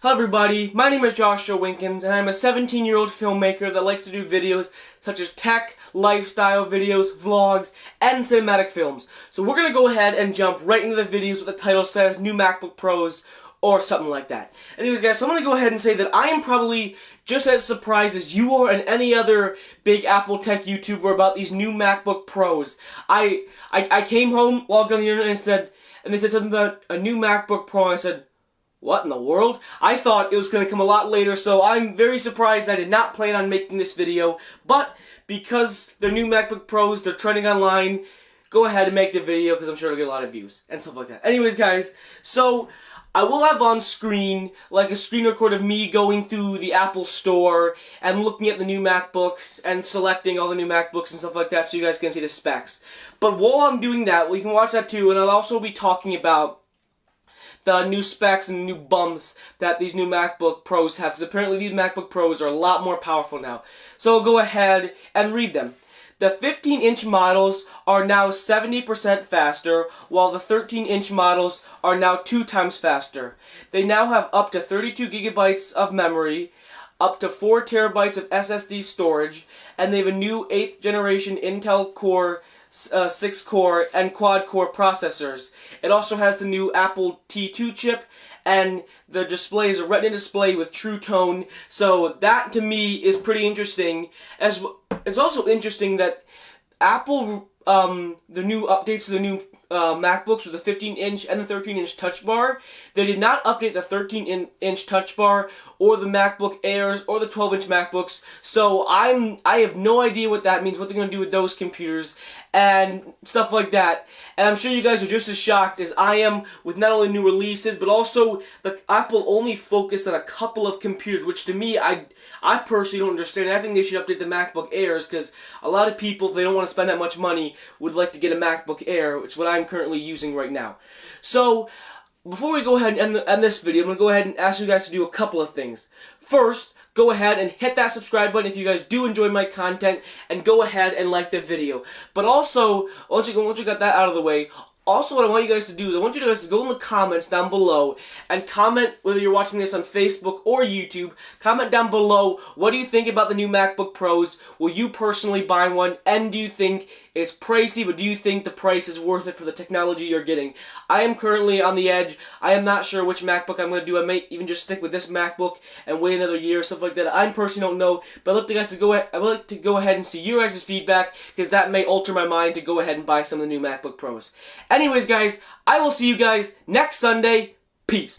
Hello everybody, my name is Joshua Winkens, and I'm a 17-year-old filmmaker that likes to do videos such as tech, lifestyle videos, vlogs, and cinematic films. So we're going to go ahead and jump right into the videos with the title says New MacBook Pros, or something like that. Anyways guys, so I'm going to go ahead and say that I am probably just as surprised as you are and any other big Apple tech YouTuber about these new MacBook Pros. I came home, logged on the internet, and they said something about a new MacBook Pro, and I said, what in the world? I thought it was going to come a lot later, so I'm very surprised. I did not plan on making this video, but because they're new MacBook Pros, they're trending online, go ahead and make the video because I'm sure it'll get a lot of views and stuff like that. Anyways guys, so I will have on screen like a screen record of me going through the Apple store and looking at the new MacBooks and selecting all the new MacBooks and stuff like that so you guys can see the specs. But while I'm doing that, well, you can watch that too, and I'll also be talking about the new specs and new bumps that these new MacBook Pros have, because apparently these MacBook Pros are a lot more powerful now. So I'll go ahead and read them. The 15-inch models are now 70% faster, while the 13-inch models are now 2 times faster. They now have up to 32 gigabytes of memory, up to 4 terabytes of SSD storage, and they have a new 8th generation Intel Core 6-core and quad-core processors. It also has the new Apple T2 chip, and the display is a Retina display with True Tone. So that to me is pretty interesting. It's also interesting that Apple, the new updates to the new MacBooks with the 15-inch and the 13-inch Touch Bar, they did not update the 13-inch Touch Bar or the MacBook Airs or the 12-inch MacBooks. So I have no idea what that means, what they're going to do with those computers and stuff like that. And I'm sure you guys are just as shocked as I am with not only new releases, but also the Apple only focused on a couple of computers, which to me, I personally don't understand. I think they should update the MacBook Airs, because a lot of people, if they don't want to spend that much money, would like to get a MacBook Air, which is what I'm currently using right now. So before we go ahead and end this video, I'm going to go ahead and ask you guys to do a couple of things. First, go ahead and hit that subscribe button if you guys do enjoy my content, and go ahead and like the video. But also, once we got that out of the way, also what I want you guys to do is I want you guys to go in the comments down below and comment, whether you're watching this on Facebook or YouTube, comment down below, what do you think about the new MacBook Pros? Will you personally buy one? And do you think it's pricey, but do you think the price is worth it for the technology you're getting? I am currently on the edge. I am not sure which MacBook I'm going to do. I may even just stick with this MacBook and wait another year or stuff like that. I personally don't know, but I'd like to go ahead and see your guys' feedback, because that may alter my mind to go ahead and buy some of the new MacBook Pros. Anyways guys, I will see you guys next Sunday. Peace.